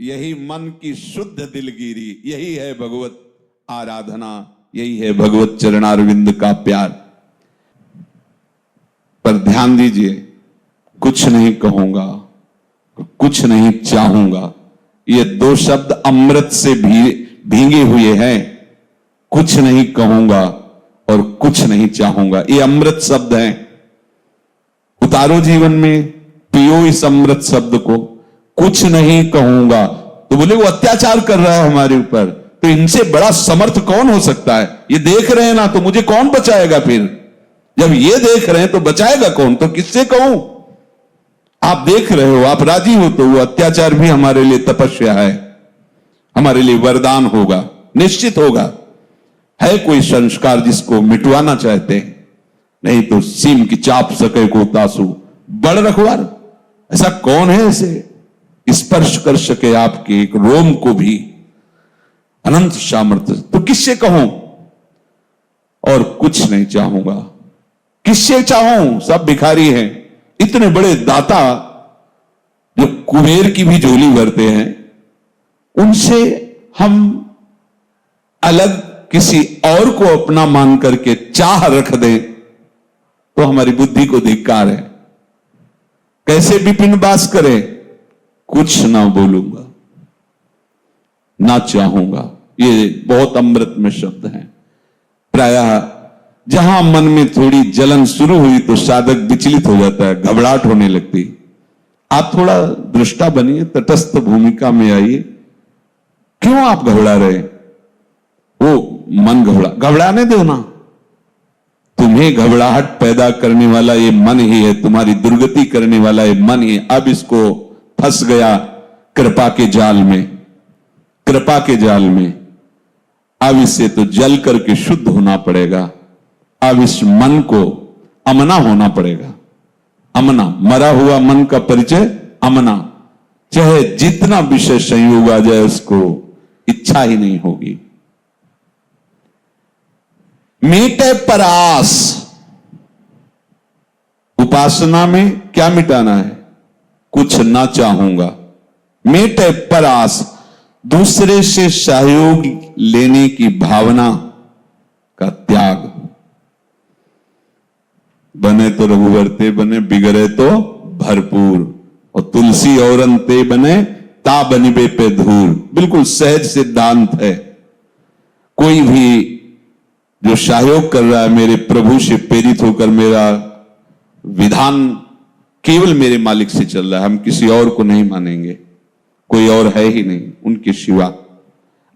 यही मन की शुद्ध दिलगिरी, यही है भगवत आराधना, यही है भगवत चरणारविंद का प्यार। पर ध्यान दीजिए, कुछ नहीं कहूंगा, कुछ नहीं चाहूंगा, ये दो शब्द अमृत से भींगे हुए हैं। कुछ नहीं कहूंगा और कुछ नहीं चाहूंगा, ये अमृत शब्द हैं। उतारो जीवन में, पियो इस अमृत शब्द को। कुछ नहीं कहूंगा, तो बोले वो अत्याचार कर रहा है हमारे ऊपर, तो इनसे बड़ा समर्थ कौन हो सकता है? ये देख रहे हैं ना, तो मुझे कौन बचाएगा? फिर जब ये देख रहे हैं तो बचाएगा कौन? तो किससे कहूं? आप देख रहे हो, आप राजी हो, तो वो अत्याचार भी हमारे लिए तपस्या है, हमारे लिए वरदान होगा, निश्चित होगा। है कोई संस्कार जिसको मिटवाना चाहते हैं? नहीं तो सीम की चाप सके को तासु, बड़ रखवार, ऐसा कौन है इसे स्पर्श कर सके आपके एक रोम को भी? अनंत सामर्थ्य। तो किससे कहूं? और कुछ नहीं चाहूंगा। किससे चाहूं? सब भिखारी हैं। इतने बड़े दाता जो कुबेर की भी झोली भरते हैं, उनसे हम अलग किसी और को अपना मान करके चाह रख दें तो हमारी बुद्धि को धिक्कार है। कैसे विपिन बास करें? कुछ ना बोलूंगा, ना चाहूंगा, ये बहुत अमृत में शब्द हैं। प्रायः जहां मन में थोड़ी जलन शुरू हुई तो साधक विचलित हो जाता है, घबराहट होने लगती। आप थोड़ा दृष्टा बनिए, तटस्थ भूमिका में आइए। क्यों आप घबरा रहे? वो मन घबराने दो ना। तुम्हें घबराहट पैदा करने वाला ये मन ही है, तुम्हारी दुर्गति करने वाला ये मन ही है। अब इसको फंस गया कृपा के जाल में, कृपा के जाल में। अब इससे तो जल करके शुद्ध होना पड़ेगा। अब इस मन को अमना होना पड़ेगा। अमना, मरा हुआ मन का परिचय अमना। चाहे जितना विषय संयोग आ जाए, उसको इच्छा ही नहीं होगी। मीटे पर आस। उपासना में क्या मिटाना है? कुछ ना चाहूंगा। मीटे पर आस, दूसरे से सहयोग लेने की भावना का त्याग। बने तो रघुवर ते बने, बिगड़े तो भरपूर। और तुलसी औरन ते बने, ता बनिबे पे धूर। बिल्कुल सहज सिद्धांत है। कोई भी जो सहयोग कर रहा है मेरे प्रभु से प्रेरित होकर, मेरा विधान केवल मेरे मालिक से चल रहा है, हम किसी और को नहीं मानेंगे। कोई और है ही नहीं उनके सिवा।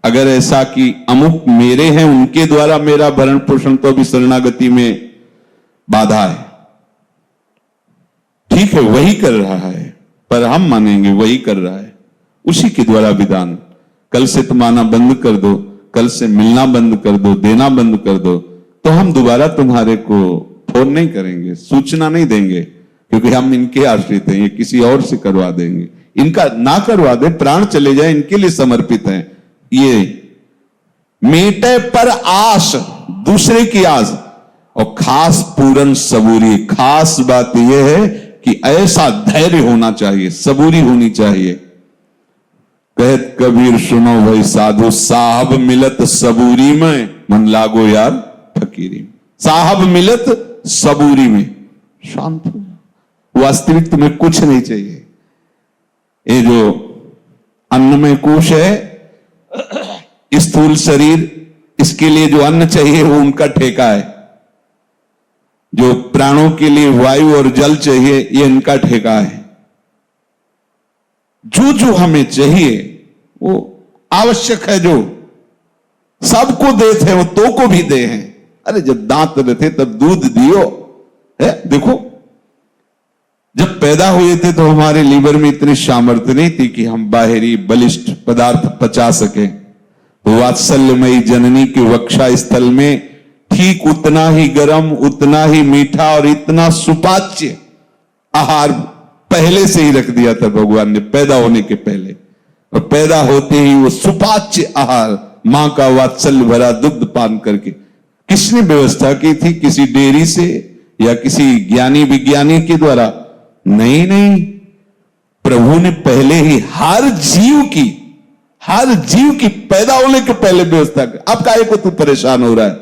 अगर ऐसा कि अमुक मेरे हैं, उनके द्वारा मेरा भरण पोषण, तो अभी शरणागति में बाधा है। ठीक है, वही कर रहा है, पर हम मानेंगे वही कर रहा है, उसी के द्वारा विधान। कल से तुम आना बंद कर दो, कल से मिलना बंद कर दो, देना बंद कर दो, तो हम दोबारा तुम्हारे को फोन नहीं करेंगे, सूचना नहीं देंगे, क्योंकि हम इनके आश्रित हैं। ये किसी और से करवा देंगे। इनका ना करवा दे, प्राण चले जाए, इनके लिए समर्पित हैं। ये मीटे पर आस, दूसरे की आस। और खास पूरन सबूरी। खास बात यह है कि ऐसा धैर्य होना चाहिए, सबूरी होनी चाहिए। कहत कबीर सुनो भाई साधु, साहब मिलत सबूरी में, मन लागो यार फकीरी। साहब मिलत सबूरी में, शांत हो। वास्तविक तुम्हें कुछ नहीं चाहिए। ये जो अन्नमय कोश है, स्थूल शरीर, इसके लिए जो अन्न चाहिए वो उनका ठेका है। जो प्राणों के लिए वायु और जल चाहिए, ये इनका ठेका है। जो जो हमें चाहिए वो आवश्यक है, जो सबको देते हैं वो तो को भी दे हैं। अरे जब दांत रहते तब दूध दियो है। देखो, जब पैदा हुए थे तो हमारे लीवर में इतनी सामर्थ्य नहीं थी कि हम बाहरी बलिष्ठ पदार्थ पचा सके। तो वात्सल्यमयी जननी के वक्षा स्थल में ठीक उतना ही गर्म, उतना ही मीठा और इतना सुपाच्य आहार पहले से ही रख दिया था भगवान ने, पैदा होने के पहले। और पैदा होते ही वो सुपाच्य आहार, मां का वात्सल्य भरा दुग्ध पान करके। किसने व्यवस्था की थी? किसी डेयरी से या किसी ज्ञानी विज्ञानी के द्वारा? नहीं नहीं, प्रभु ने पहले ही हर जीव की पैदा होने के पहले व्यवस्था कर। अब काहे को तू परेशान हो रहा है?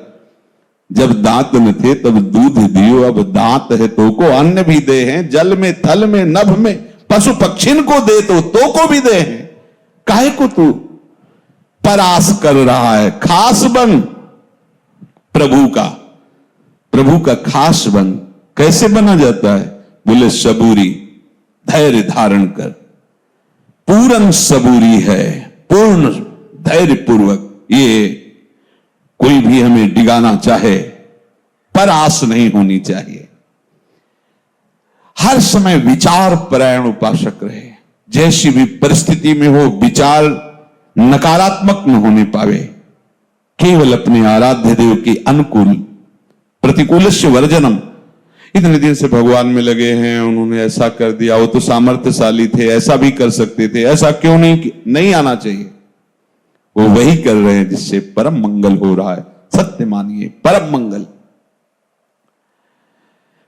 जब दांत न थे तब दूध दियो, अब दांत है तो को अन्न भी दे हैं, जल में थल में नभ में पशु पक्षिन को दे तो को भी दे हैं। काहे को तू परास कर रहा है? खास बन प्रभु का खास बन। कैसे बना जाता है? बोले सबूरी, धैर्य धारण कर। पूर्ण सबूरी है, पूर्ण धैर्य पूर्वक। ये कोई भी हमें डिगाना चाहे, पर आस नहीं होनी चाहिए। हर समय विचार परायण उपासक रहे। जैसी भी परिस्थिति में हो, विचार नकारात्मक न होने पावे। केवल अपने आराध्य देव के अनुकूल, प्रतिकूलस्य वर्जनम। इतने दिन से भगवान में लगे हैं, उन्होंने ऐसा कर दिया, वो तो सामर्थ्यशाली थे, ऐसा भी कर सकते थे, ऐसा क्यों नहीं आना चाहिए। वो वही कर रहे हैं जिससे परम मंगल हो रहा है। सत्य मानिए, परम मंगल।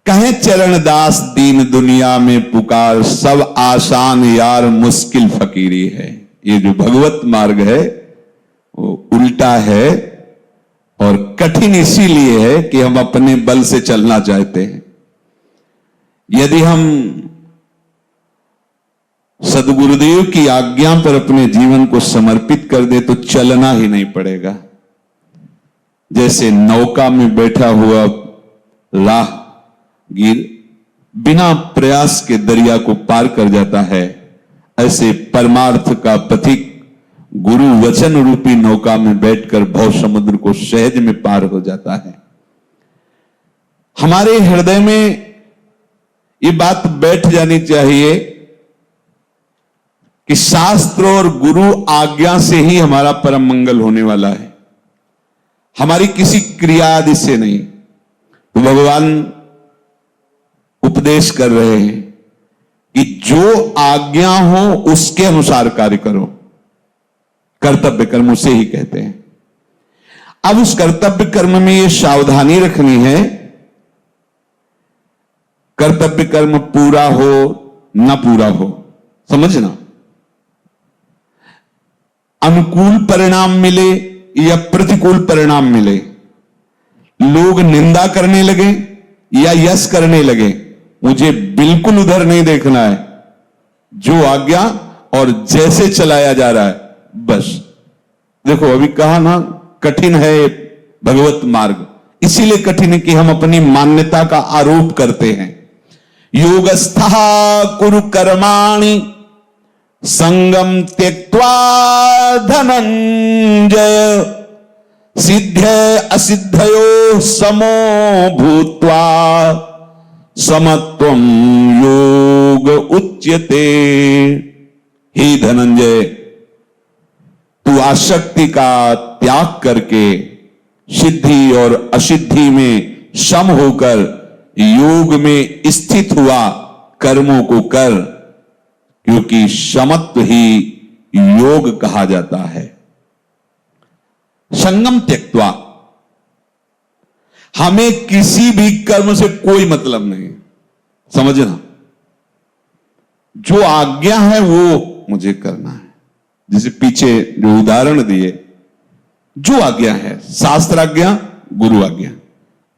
कहे चरण दास दीन दुनिया में पुकार, सब आसान यार मुश्किल फकीरी है। ये जो भगवत मार्ग है वो उल्टा है और कठिन इसीलिए है कि हम अपने बल से चलना चाहते हैं। यदि हम सदगुरुदेव की आज्ञा पर अपने जीवन को समर्पित कर दे तो चलना ही नहीं पड़ेगा। जैसे नौका में बैठा हुआ राहगीर बिना प्रयास के दरिया को पार कर जाता है, ऐसे परमार्थ का पथिक गुरु वचन रूपी नौका में बैठकर भव समुद्र को सहज में पार हो जाता है। हमारे हृदय में ये बात बैठ जानी चाहिए कि शास्त्र और गुरु आज्ञा से ही हमारा परम मंगल होने वाला है, हमारी किसी क्रिया आदि से नहीं। तो भगवान उपदेश कर रहे हैं कि जो आज्ञा हो उसके अनुसार कार्य करो। कर्तव्य कर्म उसे ही कहते हैं। अब उस कर्तव्य कर्म में यह सावधानी रखनी है, कर्तव्य कर्म पूरा हो ना पूरा हो, समझना। अनुकूल परिणाम मिले या प्रतिकूल परिणाम मिले, लोग निंदा करने लगे या यश करने लगे, मुझे बिल्कुल उधर नहीं देखना है। जो आज्ञा और जैसे चलाया जा रहा है बस। देखो अभी कहा ना, कठिन है भगवत मार्ग। इसीलिए कठिन है कि हम अपनी मान्यता का आरोप करते हैं। योगस्था कुरु कर्माणि संगम त्यक्त्वा धनंजय, सिद्धे असिद्धयो समो भूत्वा समत्वम योग उच्यते। हे धनंजय, तू आसक्ति का त्याग करके सिद्धि और असिद्धि में सम होकर योग में स्थित हुआ कर्मों को कर, क्योंकि समत्व ही योग कहा जाता है। संगम त्यक्त्वा, हमें किसी भी कर्म से कोई मतलब नहीं, समझना। जो आज्ञा है वो मुझे करना है। जैसे पीछे जो उदाहरण दिए, जो आज्ञा है, शास्त्र आज्ञा, गुरु आज्ञा,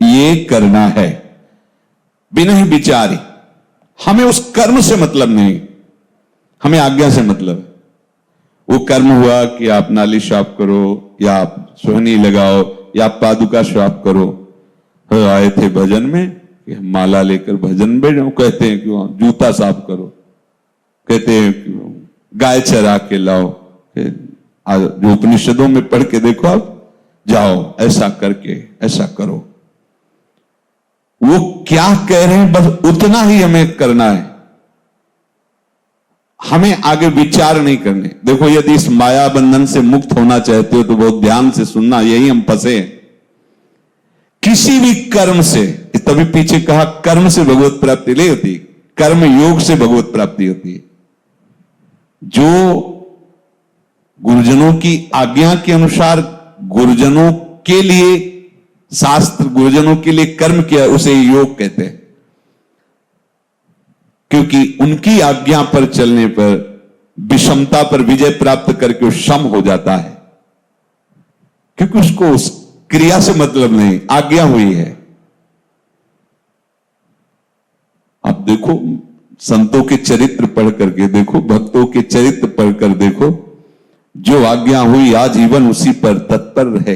ये करना है बिना ही विचारी। हमें उस कर्म से मतलब नहीं, हमें आज्ञा से मतलब है। वो कर्म हुआ कि आप नाली साफ करो या आप सोहनी लगाओ या आप पादुका साफ करो। आए थे भजन में कि हम माला लेकर भजन में बैठे, कहते हैं कि जूता साफ करो, कहते हैं कि गाय चरा के लाओ। जो उपनिषदों में पढ़ के देखो, आप जाओ ऐसा करके ऐसा करो। वो क्या कह रहे हैं बस उतना ही हमें करना है, हमें आगे विचार नहीं करने। देखो यदि इस माया बंधन से मुक्त होना चाहते हो तो बहुत ध्यान से सुनना, यही हम फंसे हैं। किसी भी कर्म से, तभी पीछे कहा कर्म से भगवत प्राप्ति नहीं होती, कर्म योग से भगवत प्राप्ति होती है। जो गुरुजनों की आज्ञा के अनुसार गुरुजनों के लिए शास्त्र, गुरुजनों के लिए कर्म किया, उसे योग कहते हैं। क्योंकि उनकी आज्ञा पर चलने पर विषमता पर विजय प्राप्त करके वो सम हो जाता है, क्योंकि उसको उस क्रिया से मतलब नहीं, आज्ञा हुई है। आप देखो, संतों के चरित्र पढ़ करके देखो, भक्तों के चरित्र पढ़कर देखो, जो आज्ञा हुई आजीवन उसी पर तत्पर रहे।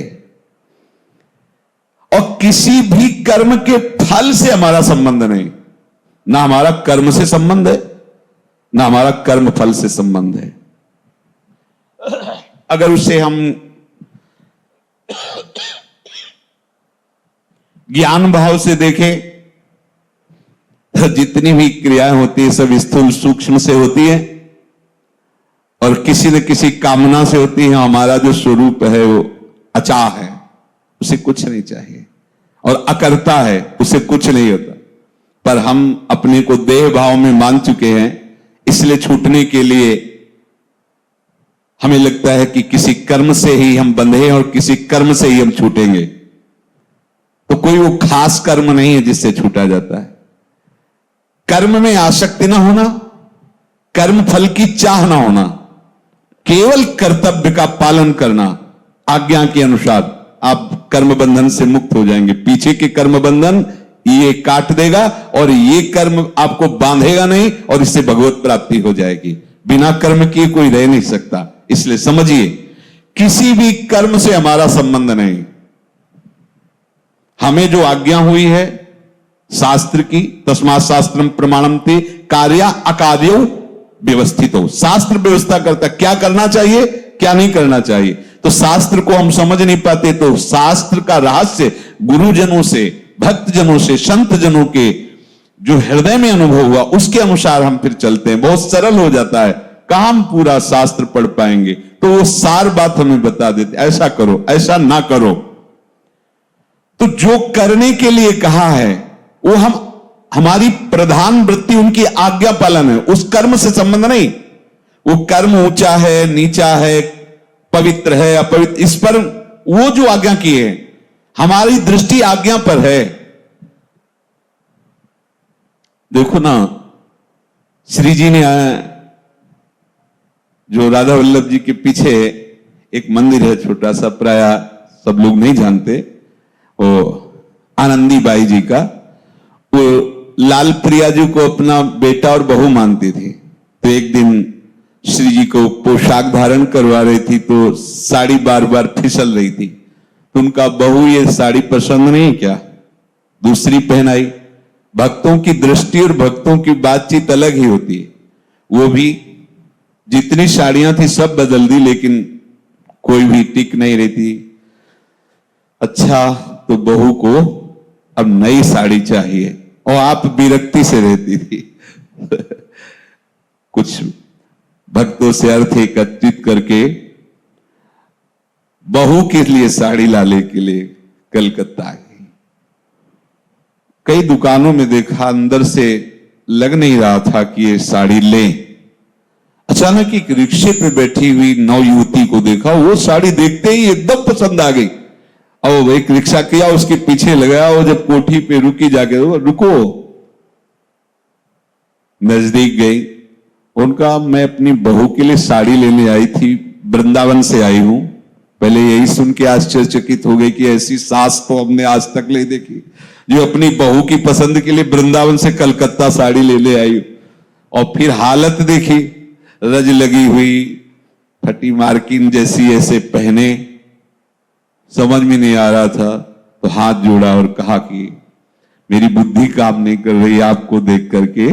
और किसी भी कर्म के फल से हमारा संबंध नहीं, ना हमारा कर्म से संबंध है, ना हमारा कर्म फल से संबंध है। अगर उसे हम ज्ञान भाव से देखें तो जितनी भी क्रियाएं होती है सब स्थूल सूक्ष्म से होती है और किसी न किसी कामना से होती है। हमारा जो स्वरूप है वो अचाह है, उसे कुछ नहीं चाहिए, और अकर्ता है, उसे कुछ नहीं होता। पर हम अपने को देह भाव में मान चुके हैं, इसलिए छूटने के लिए हमें लगता है कि किसी कर्म से ही हम बंधे हैं और किसी कर्म से ही हम छूटेंगे। तो कोई वो खास कर्म नहीं है जिससे छूटा जाता है। कर्म में आसक्ति ना होना, कर्म फल की चाह ना होना, केवल कर्तव्य का पालन करना, आज्ञा के अनुसार आप कर्म बंधन से मुक्त हो जाएंगे। पीछे के कर्म बंधन ये काट देगा और ये कर्म आपको बांधेगा नहीं, और इससे भगवत प्राप्ति हो जाएगी। बिना कर्म किए कोई रह नहीं सकता। इसलिए समझिए, किसी भी कर्म से हमारा संबंध नहीं। हमें जो आज्ञा हुई है शास्त्र की, तस्मात् शास्त्रम प्रमाणम ते कार्या अकार्यो व्यवस्थित हो। शास्त्र व्यवस्था करता क्या करना चाहिए, क्या नहीं करना चाहिए। तो शास्त्र को हम समझ नहीं पाते, तो शास्त्र का रहस्य गुरुजनों से, भक्तजनों से, संत जनों के जो हृदय में अनुभव हुआ उसके अनुसार हम फिर चलते हैं। बहुत सरल हो जाता है। कहां हम पूरा शास्त्र पढ़ पाएंगे, तो वो सार बात हमें बता देते, ऐसा करो, ऐसा ना करो। तो जो करने के लिए कहा है वो हमारी प्रधान वृत्ति उनकी आज्ञा पालन है, उस कर्म से संबंध नहीं। वो कर्म ऊंचा है, नीचा है, पवित्र है, अपवित्र, इस पर वो जो आज्ञा की है, हमारी दृष्टि आज्ञा पर है। देखो ना, श्री जी ने जो राधा वल्लभ जी के पीछे एक मंदिर है छोटा सा, प्राय सब लोग नहीं जानते, वो आनंदी बाई जी का, वो लाल प्रिया जी को अपना बेटा और बहू मानती थी। तो एक दिन श्री जी को पोशाक धारण करवा रही थी, तो साड़ी बार बार फिसल रही थी। तो उनका बहू, ये साड़ी पसंद नहीं क्या, दूसरी पहनाई। भक्तों की दृष्टि और भक्तों की बातचीत अलग ही होती है। वो भी जितनी साड़ियां थी सब बदल दी, लेकिन कोई भी टिक नहीं रही थी। अच्छा, तो बहू को अब नई साड़ी चाहिए, और आप विरक्ति से रहती थी। कुछ भक्तों से अर्थ एकत्रित करके बहू के लिए साड़ी लाने के लिए कलकत्ता आई। कई दुकानों में देखा, अंदर से लग नहीं रहा था कि ये साड़ी लें। अचानक एक रिक्शे पे बैठी हुई नव युवती को देखा, वो साड़ी देखते ही एकदम पसंद आ गई। और एक रिक्शा किया, उसके पीछे लगाया, और जब कोठी पे रुकी, जाके रुको, नजदीक गई। उनका, मैं अपनी बहू के लिए साड़ी लेने आई थी, वृंदावन से आई हूं। पहले यही सुन के आश्चर्यचकित हो गई कि ऐसी सास तो हमने आज तक नहीं देखी, जो अपनी बहू की पसंद के लिए वृंदावन से कलकत्ता साड़ी लेने आई। और फिर हालत देखी, रज लगी हुई, फटी मार्किन जैसी, ऐसे पहने, समझ में नहीं आ रहा था। तो हाथ जोड़ा और कहा कि मेरी बुद्धि काम नहीं कर रही आपको देख करके।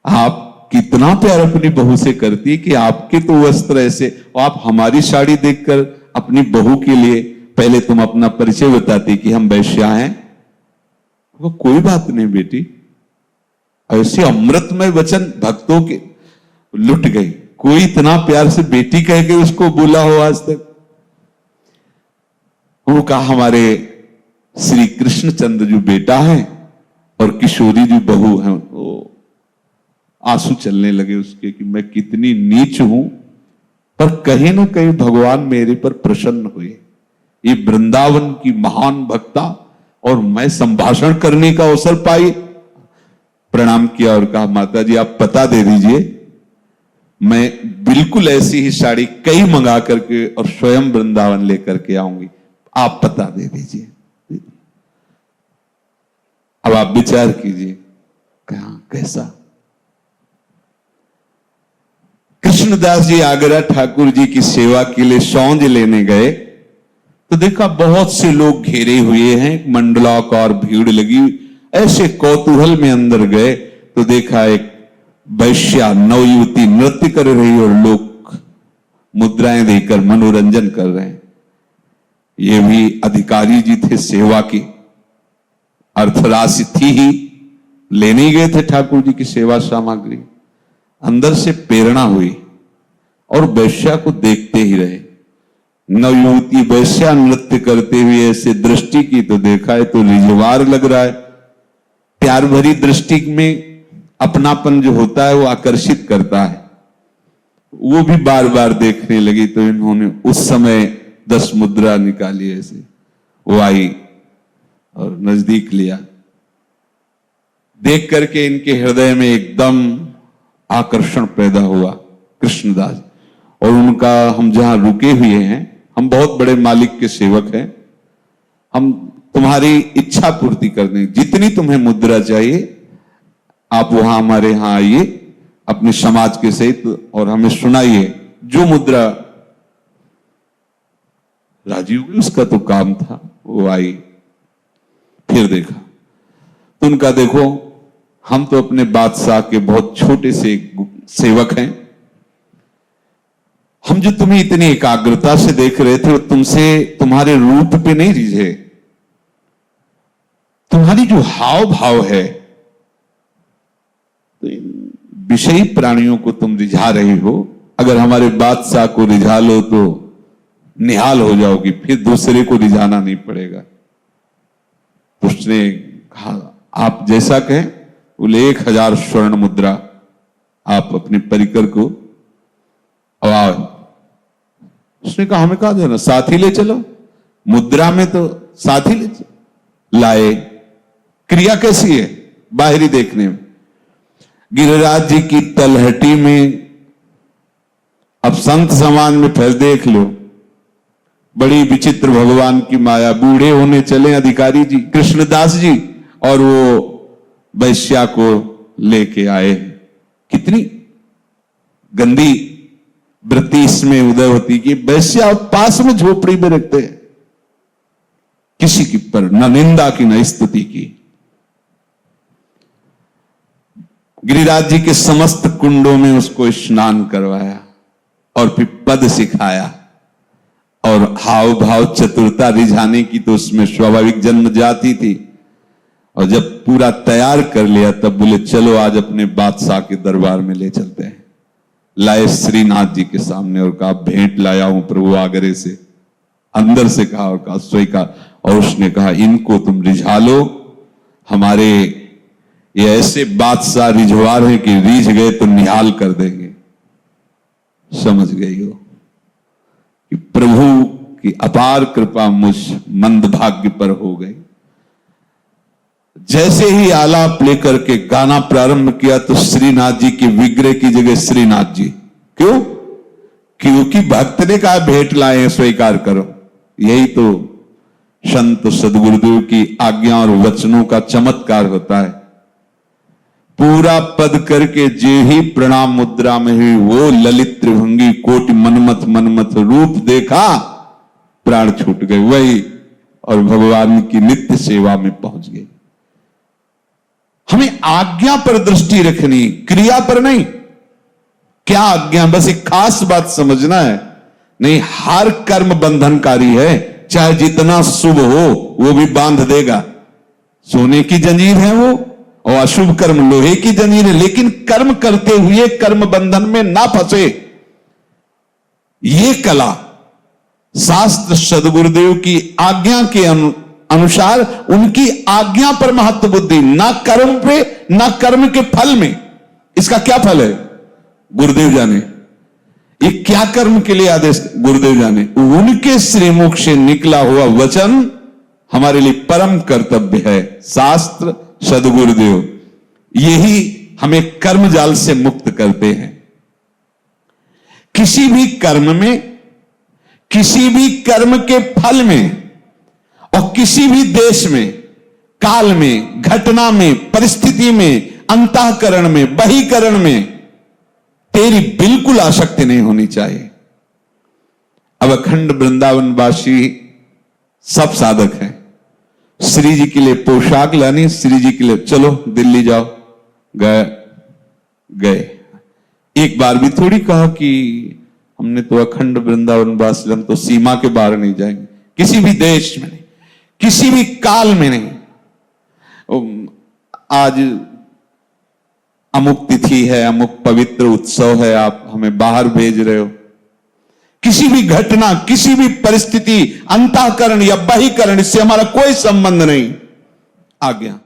आप कितना प्यार अपनी बहू से करती कि आपके तो वस्त्र ऐसे, और आप हमारी साड़ी देखकर अपनी बहू के लिए पहले तुम अपना परिचय बताती कि हम वैश्या हैं। वो कोई बात नहीं बेटी, ऐसे अमृतमय वचन भक्तों के लुट गई। कोई इतना प्यार से बेटी कह के उसको बोला हो आज तक। वो कहा, हमारे श्री कृष्णचंद्र जो बेटा है और किशोरी जो बहू है, वो आंसू चलने लगे उसके कि मैं कितनी नीच हूं, पर कहीं ना कहीं भगवान मेरे पर प्रसन्न हुए। ये वृंदावन की महान भक्ता, और मैं संभाषण करने का अवसर पाई। प्रणाम किया और कहा, माता जी आप पता दे दीजिए, मैं बिल्कुल ऐसी ही साड़ी कई मंगा करके और स्वयं वृंदावन लेकर के आऊंगी, आप पता दे दीजिए। अब आप विचार कीजिए, कहां कैसा। कृष्णदास जी आगरा ठाकुर जी की सेवा के लिए सौंज लेने गए तो देखा बहुत से लोग घेरे हुए हैं, मंडलाकार भीड़ लगी। ऐसे कौतूहल में अंदर गए तो देखा एक वैश्या नवयुवती नृत्य कर रही और लोग मुद्राएं देकर मनोरंजन कर रहे हैं। ये भी अधिकारी जी थे सेवा की, अर्थराशि थी ही, लेने गए थे ठाकुर जी की सेवा सामग्री। अंदर से प्रेरणा हुई और वैश्या को देखते ही रहे। नवयुवती वैश्या नृत्य करते हुए ऐसे दृष्टि की तो देखा है तो रिजवार लग रहा है। प्यार भरी दृष्टि में अपनापन जो होता है वो आकर्षित करता है। वो भी बार बार देखने लगी तो इन्होंने उस समय 10 मुद्रा निकाली, ऐसे वो आई और नजदीक लिया। देख करके इनके हृदय में एकदम आकर्षण पैदा हुआ कृष्णदास। और उनका, हम जहां रुके हुए हैं, हम बहुत बड़े मालिक के सेवक हैं, हम तुम्हारी इच्छा पूर्ति कर दें, जितनी तुम्हें मुद्रा चाहिए आप वहां हमारे यहां आइए अपने समाज के सहित और हमें सुनाइए जो मुद्रा राजी हुई। उसका तो काम था, वो आई। फिर देखा तो उनका, देखो हम तो अपने बादशाह के बहुत छोटे से सेवक हैं, हम जो तुम्हें इतनी एकाग्रता से देख रहे थे वो तुमसे, तुम्हारे रूप पे नहीं रिझे, तुम्हारी जो हाव भाव है, तो विषयी प्राणियों को तुम रिझा रहे हो। अगर हमारे बादशाह को रिझा लो तो निहाल हो जाओगी, फिर दूसरे को रिझाना नहीं पड़ेगा। तो उसने कहा, आप जैसा कहें। बोले 1000 स्वर्ण मुद्रा आप अपने परिकर को। अब उसने कहा, हमें कहा देना, साथ ही ले चलो, मुद्रा में तो साथ ही ले चलो। लाए। क्रिया कैसी है बाहरी देखने में, गिरिराज जी की तलहटी में, अब संत समाज में फिर देख लो, बड़ी विचित्र भगवान की माया। बूढ़े होने चले अधिकारी जी कृष्णदास जी और वो वैश्या को लेके आए। कितनी गंदी वृत्ति इसमें उदय होती कि वैश्या पास में झोपड़ी में रखते हैं, किसी की पर न निंदा की न स्तुति की। गिरिराज जी के समस्त कुंडों में उसको स्नान करवाया और फिर पद सिखाया। और हाव भाव चतुरता रिझाने की तो उसमें स्वाभाविक जन्म जाती थी। और जब पूरा तैयार कर लिया तब बोले, चलो आज अपने बादशाह के दरबार में ले चलते हैं। लाए श्रीनाथ जी के सामने और कहा, भेंट लाया हूं प्रभु आगरे से। अंदर से कहा और कहा, स्वीकार। और उसने कहा, इनको तुम रिझा लो, हमारे ये ऐसे बादशाह रिझवार हैं कि रीझ गए तो निहाल कर देंगे। समझ गई हो कि प्रभु की अपार कृपा मुझ मंदभाग्य पर हो गई। जैसे ही आलाप लेकर के गाना प्रारंभ किया तो श्रीनाथ जी के विग्रह की जगह श्रीनाथ जी। क्यों? क्योंकि भक्त ने कहा भेंट लाए हैं, स्वीकार करो। यही तो संत सदगुरुदेव की आज्ञा और वचनों का चमत्कार होता है। पूरा पद करके जे ही प्रणाम मुद्रा में हुई, वो ललित त्रिभंगी कोटि मनमथ मनमथ रूप देखा, प्राण छूट गए वही, और भगवान की नित्य सेवा में पहुंच गए। हमें आज्ञा पर दृष्टि रखनी, क्रिया पर नहीं। क्या आज्ञा? बस एक खास बात समझना है, नहीं हर कर्म बंधनकारी है, चाहे जितना शुभ हो वो भी बांध देगा। सोने की जंजीर है वो, और अशुभ कर्म लोहे की जंजीर है। लेकिन कर्म करते हुए कर्म बंधन में ना फंसे, ये कला शास्त्र सदगुरुदेव की आज्ञा के अनुसार, उनकी आज्ञा पर महत्व बुद्धि, ना कर्म पे ना कर्म के फल में। इसका क्या फल है गुरुदेव जाने, ये क्या कर्म के लिए आदेश गुरुदेव जाने। उनके श्रीमुख से निकला हुआ वचन हमारे लिए परम कर्तव्य है। शास्त्र सदगुरुदेव यही हमें कर्म जाल से मुक्त करते हैं। किसी भी कर्म में, किसी भी कर्म के फल में और किसी भी देश में, काल में, घटना में, परिस्थिति में, अंतःकरण में, बहिकरण में तेरी बिल्कुल आसक्ति नहीं होनी चाहिए। अब अखंड वृंदावनवासी सब साधक हैं। श्री जी के लिए पोशाक लानी, श्री जी के लिए चलो दिल्ली जाओ, गए। एक बार भी थोड़ी कहा कि हमने तो अखंड वृंदावनवासी, हम तो सीमा के बाहर नहीं जाएंगे। किसी भी देश में नहीं, किसी भी काल में नहीं। आज अमुक तिथि है, अमुक पवित्र उत्सव है, आप हमें बाहर भेज रहे हो। किसी भी घटना, किसी भी परिस्थिति, अंतःकरण या बहिकरण, इससे हमारा कोई संबंध नहीं। आज्ञा।